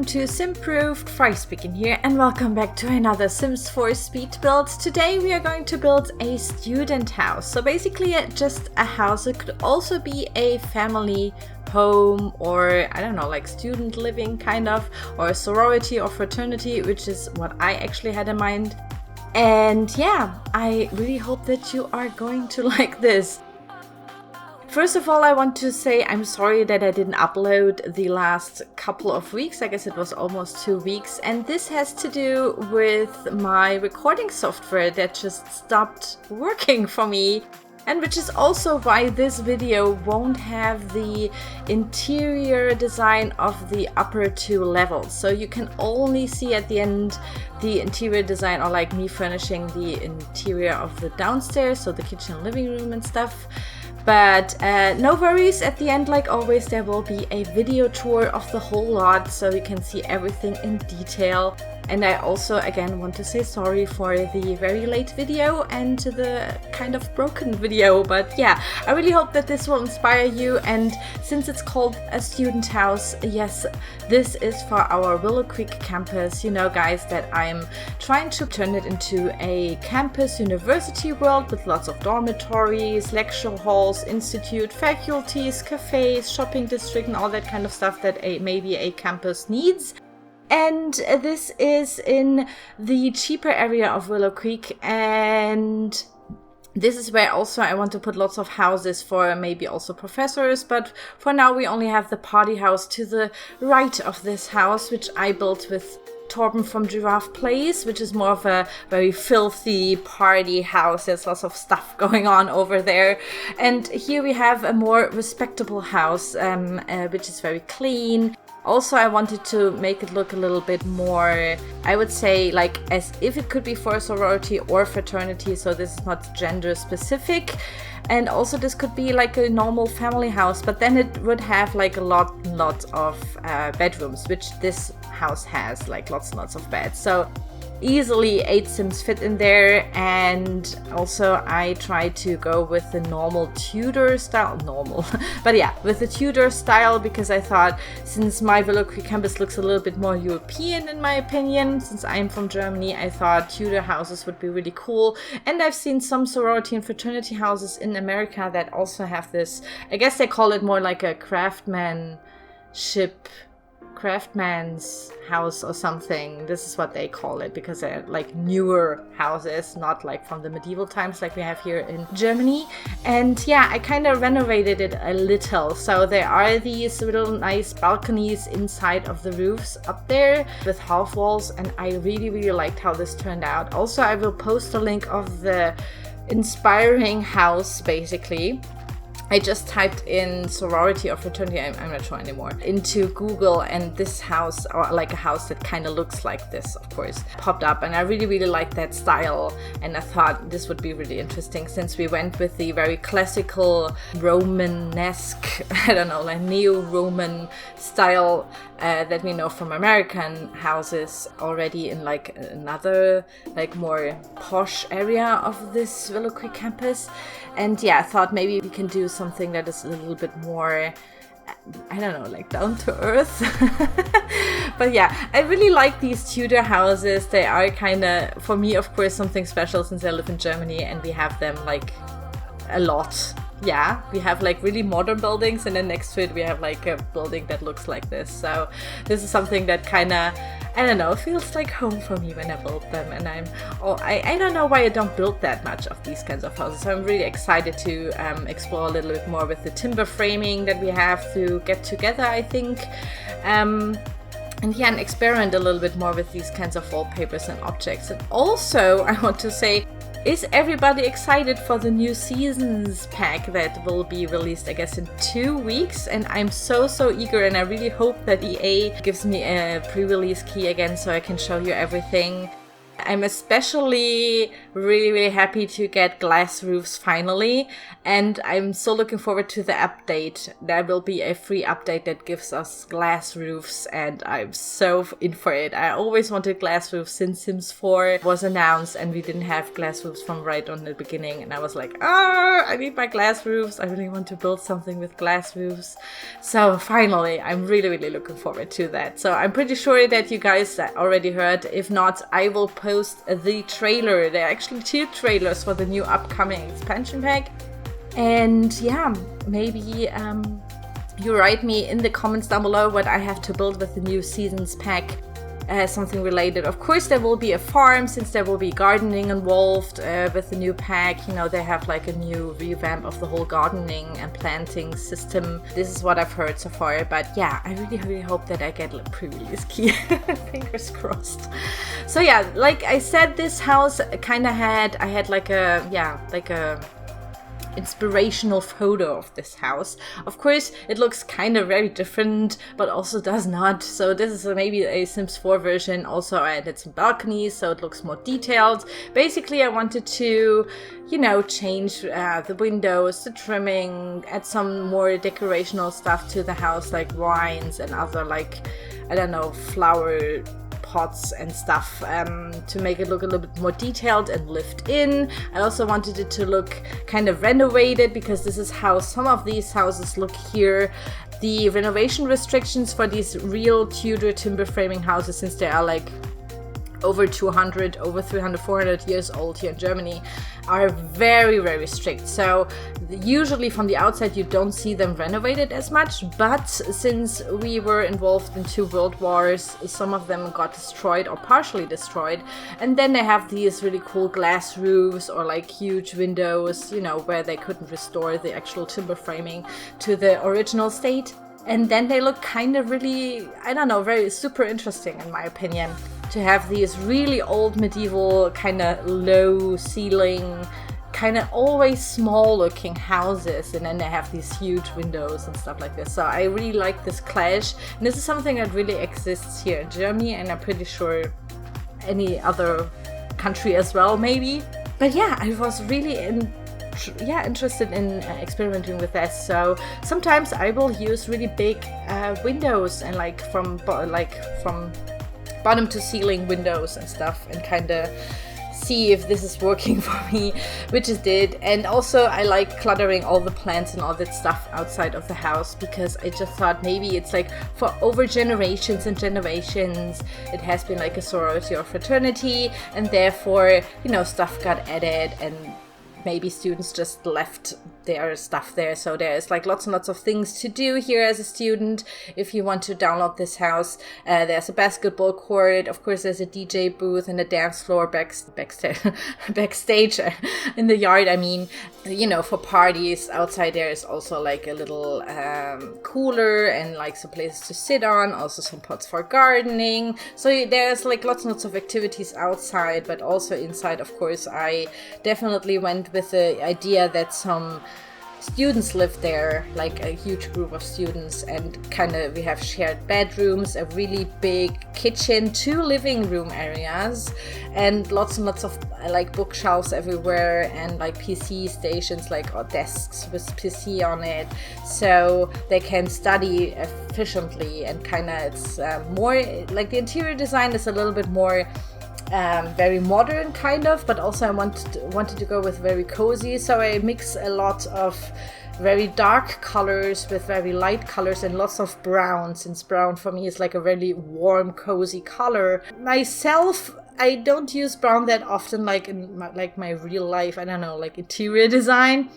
to Simproved, Fry speaking here, and welcome back to another Sims 4 speed build. Today we are going to build a student house. So basically just a house. It could also be a family home or I don't know, like student living kind of, or a sorority or fraternity, which is what I actually had in mind. And yeah, I really hope that you are going to like this. First of all, I want to say I'm sorry that I didn't upload the last couple of weeks. I guess it was almost 2 weeks. And this has to do with my recording software that just stopped working for me. And which is also why this video won't have the interior design of the upper 2 levels. So you can only see at the end the interior design, or like me furnishing the interior of the downstairs, so the kitchen, living room and stuff. But no worries, at the end, like always, there will be a video tour of the whole lot so you can see everything in detail. And I also, again, want to say sorry for the very late video and the kind of broken video. But yeah, I really hope that this will inspire you. And since it's called a student house, yes, this is for our Willow Creek campus. You know, guys, that I'm trying to turn it into a campus university world with lots of dormitories, lecture halls, institute, faculties, cafes, shopping district, and all that kind of stuff that maybe a campus needs. And this is in the cheaper area of Willow Creek, and this is where also I want to put lots of houses for maybe also professors, but for now we only have the party house to the right of this house, which I built with Torben from Giraffe Place, which is more of a very filthy party house. There's lots of stuff going on over there. And here we have a more respectable house, which is very clean. Also, I wanted to make it look a little bit more, I would say, like as if it could be for a sorority or fraternity, so this is not gender specific. And also this could be like a normal family house, but then it would have like a lot of bedrooms, which this house has, like lots and lots of beds. So easily 8 Sims fit in there. And also I tried to go with the normal Tudor style, but yeah, with the Tudor style, because I thought since my Willow Creek campus looks a little bit more European in my opinion, since I'm from Germany, I thought Tudor houses would be really cool. And I've seen some sorority and fraternity houses in America that also have this, I guess they call it more like a craftsman's house or something. This is what they call it, because they're like newer houses, not like from the medieval times like we have here in Germany. And yeah, I kind of renovated it a little. So there are these little nice balconies inside of the roofs up there with half walls, and I really liked how this turned out. Also, I will post a link of the inspiring house basically. I just typed in sorority or fraternity, I'm not sure anymore, into Google, and this house, or like a house that kind of looks like this, of course, popped up. And I really liked that style, and I thought this would be really interesting since we went with the very classical Romanesque, I don't know, like neo-Roman style that we know from American houses already in like another, like more posh area of this Willow Creek campus. And yeah, I thought maybe we can do something that is a little bit more, I don't know, like down to earth. But yeah, I really like these Tudor houses. They are kind of, for me, of course, something special since I live in Germany and we have them like a lot. Yeah, we have like really modern buildings, and then next to it we have like a building that looks like this. So this is something that kind of, I don't know, feels like home for me when I build them. And I don't know why I don't build that much of these kinds of houses. So I'm really excited to explore a little bit more with the timber framing that we have to get together, I think. And yeah, and experiment a little bit more with these kinds of wallpapers and objects. And also, I want to say, is everybody excited for the new seasons pack that will be released, I guess, in 2 weeks? And I'm so eager, and I really hope that EA gives me a pre-release key again so I can show you everything. I'm especially really happy to get glass roofs finally, and I'm so looking forward to the update. There will be a free update that gives us glass roofs, and I'm so in for it. I always wanted glass roofs since Sims 4 was announced, and we didn't have glass roofs from right on the beginning, and I was like, I need my glass roofs. I really want to build something with glass roofs. So finally, I'm really looking forward to that. So I'm pretty sure that you guys already heard. If not, I will post the trailer. There are actually 2 trailers for the new upcoming expansion pack. And yeah, maybe you write me in the comments down below what I have to build with the new seasons pack. Something related. Of course, there will be a farm, since there will be gardening involved with the new pack. You know, they have like a new revamp of the whole gardening and planting system. This is what I've heard so far, but yeah, I really hope that I get a pre-release key. Fingers crossed. So yeah, like I said, this house kind of had like a inspirational photo of this house. Of course, it looks kind of very different, but also does not. So this is maybe a Sims 4 version. Also, I added some balconies, so it looks more detailed. Basically, I wanted to, you know, change the windows, the trimming, add some more decorational stuff to the house, like vines and other, like, I don't know, flower pots and stuff, to make it look a little bit more detailed and lived in. I also wanted it to look kind of renovated, because this is how some of these houses look here. The renovation restrictions for these real Tudor timber framing houses, since they are like over 200, over 300, 400 years old here in Germany, are very strict. So usually from the outside you don't see them renovated as much, but since we were involved in 2 world wars, some of them got destroyed or partially destroyed, and then they have these really cool glass roofs or like huge windows, you know, where they couldn't restore the actual timber framing to the original state. And then they look kind of really, I don't know, very super interesting in my opinion, to have these really old medieval kind of low ceiling, kind of always small looking houses, and then they have these huge windows and stuff like this. So I really like this clash, and this is something that really exists here in Germany, and I'm pretty sure any other country as well, maybe. But yeah, I was really interested in experimenting with this. So sometimes I will use really big windows, and like from bottom to ceiling windows and stuff, and kind of see if this is working for me, which it did. And also I like cluttering all the plants and all that stuff outside of the house, because I just thought maybe it's like for over generations and generations it has been like a sorority or fraternity, and therefore, you know, stuff got added and maybe students just left their stuff there. So there's like lots and lots of things to do here as a student. If you want to download this house, there's a basketball court. Of course, there's a DJ booth and a dance floor backstage in the yard. I mean, you know, for parties. Outside there is also like a little cooler and like some places to sit on. Also some pots for gardening. So there's like lots and lots of activities outside, but also inside. Of course, I definitely went with the idea that some students live there, like a huge group of students, and kind of we have shared bedrooms, a really big kitchen, 2 living room areas, and lots and lots of like bookshelves everywhere, and like PC stations, like or desks with PC on it, so they can study efficiently. And kind of it's more like the interior design is a little bit more very modern kind of, but also I wanted to go with very cozy, so I mix a lot of very dark colors with very light colors and lots of brown, since brown for me is like a really warm, cozy color. Myself, I don't use brown that often, like in my real life, I don't know, like interior design.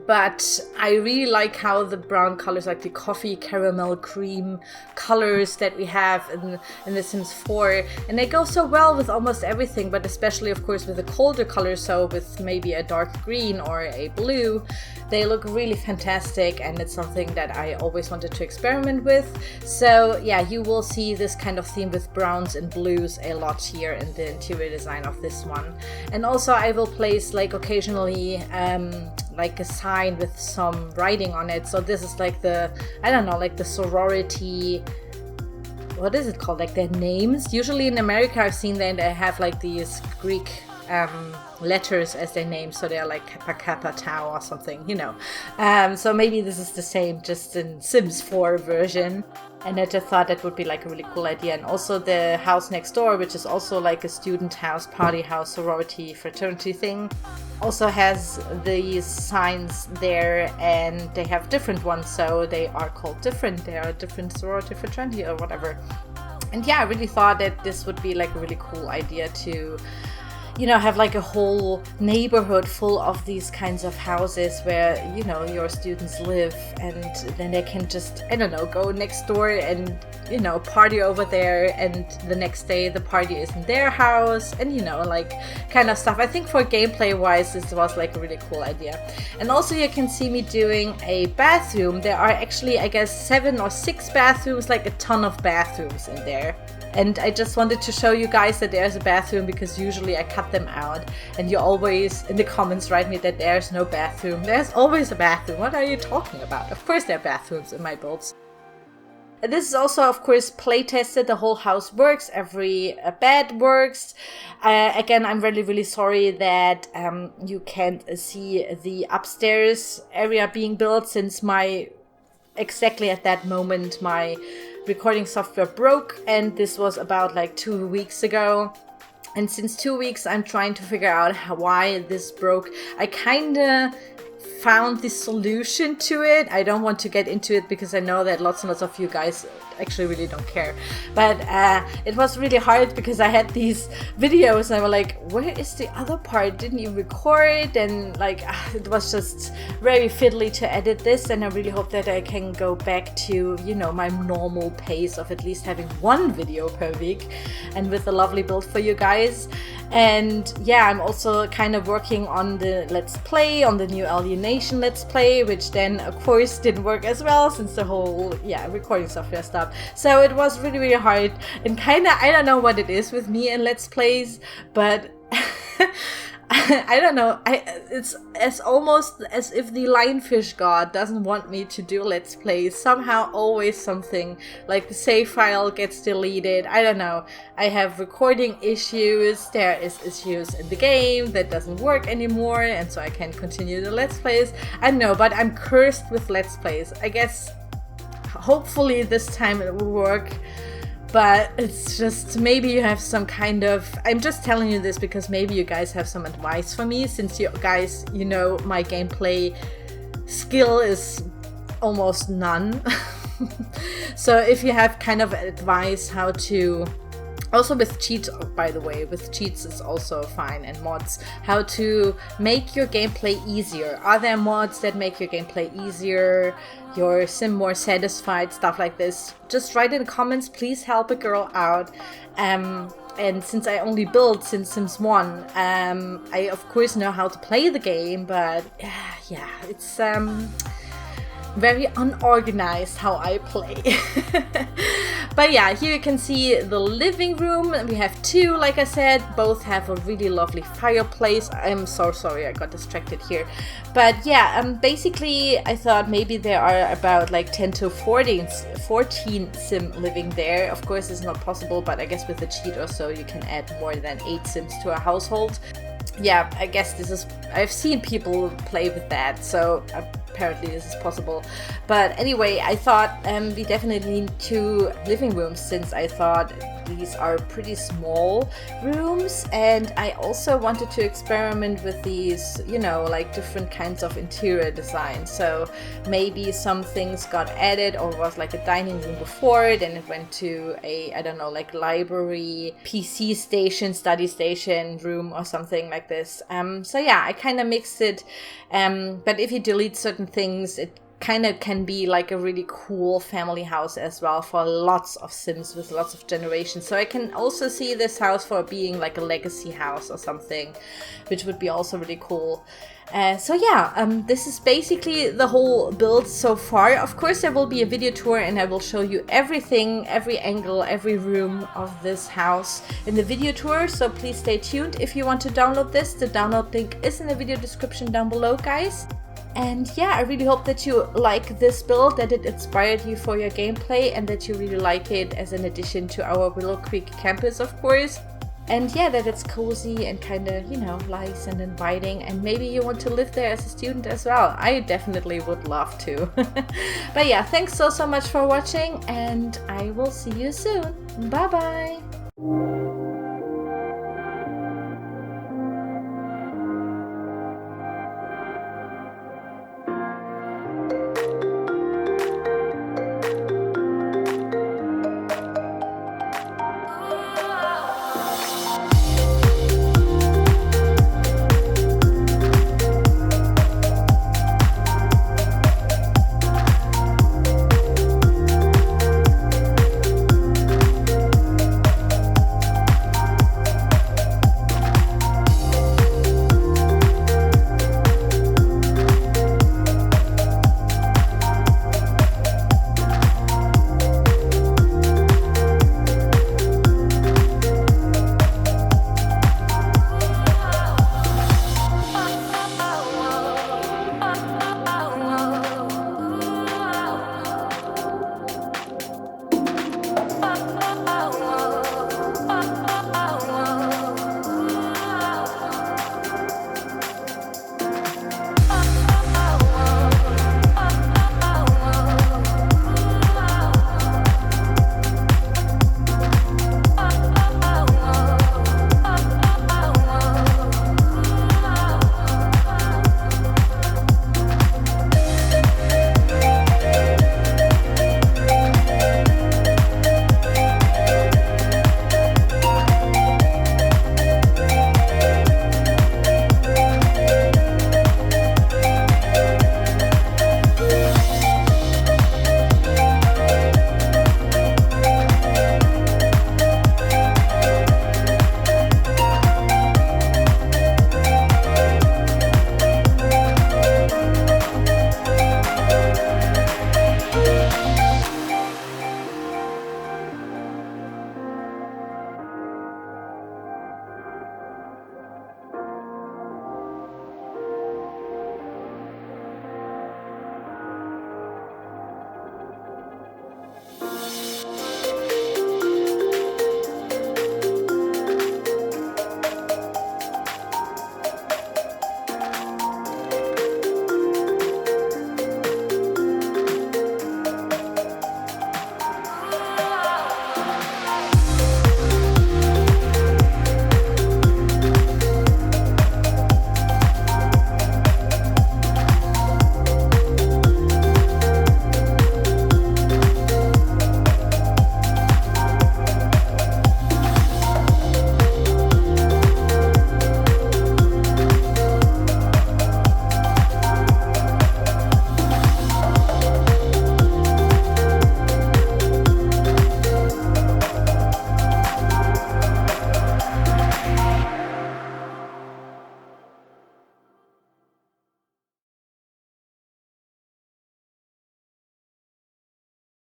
But I really like how the brown colors, like the coffee, caramel, cream colors that we have in The Sims 4, and they go so well with almost everything, but especially of course with the colder colors, so with maybe a dark green or a blue, they look really fantastic, and it's something that I always wanted to experiment with. So yeah, you will see this kind of theme with browns and blues a lot here in the interior design of this one. And also I will place like occasionally like a sign with some writing on it. So this is like the, I don't know, like the sorority what is it called? Like their names. Usually in America, I've seen that they have like these Greek letters as their names, so they're like Kappa Kappa Tau or something, you know. So maybe this is the same, just in Sims 4 version. And I just thought that would be like a really cool idea. And also the house next door, which is also like a student house, party house, sorority, fraternity thing, also has these signs there, and they have different ones, so they are called different. They are different sorority, fraternity, or whatever. And yeah, I really thought that this would be like a really cool idea to, you know, have like a whole neighborhood full of these kinds of houses where, you know, your students live, and then they can just, I don't know, go next door and, you know, party over there, and the next day the party is in their house, and, you know, like kind of stuff. I think for gameplay wise this was like a really cool idea. And also you can see me doing a bathroom. There are actually, I guess, 7 or 6 bathrooms, like a ton of bathrooms in there. And I just wanted to show you guys that there's a bathroom, because usually I cut them out, and you always in the comments write me that there's no bathroom. There's always a bathroom. What are you talking about? Of course there are bathrooms in my builds. And this is also, of course, play tested. The whole house works. Every bed works. Again, I'm really sorry that you can't see the upstairs area being built, since exactly at that moment my recording software broke, and this was about like 2 weeks ago. And since 2 weeks I'm trying to figure out why this broke. I kinda found the solution to it. I don't want to get into it because I know that lots and lots of you guys actually really don't care, but it was really hard because I had these videos and I was like, where is the other part? Didn't you record? And like it was just very fiddly to edit this, and I really hope that I can go back to, you know, my normal pace of at least having 1 video per week, and with a lovely build for you guys. And yeah, I'm also kind of working on the Let's Play, on the new Alienation Let's Play, which then of course didn't work as well since the whole recording software stuff. So it was really hard, and kind of, I don't know what it is with me and Let's Plays, but I don't know, it's almost as if the lionfish god doesn't want me to do Let's Plays. Somehow always something, like the save file gets deleted, I don't know. I have recording issues, there is issues in the game that doesn't work anymore, and so I can't continue the Let's Plays. I don't know, but I'm cursed with Let's Plays. I guess hopefully this time it will work. But it's just, maybe you have some kind of, I'm just telling you this because maybe you guys have some advice for me, since you guys, you know, my gameplay skill is almost none. So if you have kind of advice how to, also with cheats, by the way, with cheats is also fine, and mods, how to make your gameplay easier. Are there mods that make your gameplay easier, your sim more satisfied, stuff like this? Just write in the comments, please help a girl out. And since I only built since Sims 1, I of course know how to play the game, but yeah, it's very unorganized how I play. But yeah, here you can see the living room. We have 2, like I said, both have a really lovely fireplace. I'm so sorry I got distracted here, but yeah, basically I thought maybe there are about like 10 to 14 sim living there. Of course it's not possible, but I guess with a cheat or so you can add more than 8 sims to a household. Yeah, I guess this is, I've seen people play with that, so apparently this is possible. But anyway, I thought we definitely need 2 living rooms, since I thought these are pretty small rooms, and I also wanted to experiment with these, you know, like different kinds of interior design. So maybe some things got added, or was like a dining room before, then it went to a, I don't know, like library, PC station, study station room or something like this. So yeah, I kind of mixed it, but if you delete certain things, it kind of can be like a really cool family house as well for lots of sims with lots of generations. So I can also see this house for being like a legacy house or something, which would be also really cool. So yeah, this is basically the whole build so far. Of course there will be a video tour and I will show you everything, every angle, every room of this house in the video tour, so please stay tuned. If you want to download this, the download link is in the video description down below, guys. And yeah, I really hope that you like this build, that it inspired you for your gameplay, and that you really like it as an addition to our Willow Creek campus, of course. And yeah, that it's cozy and kind of, you know, nice and inviting, and maybe you want to live there as a student as well. I definitely would love to. But yeah, thanks so much for watching, and I will see you soon. Bye bye!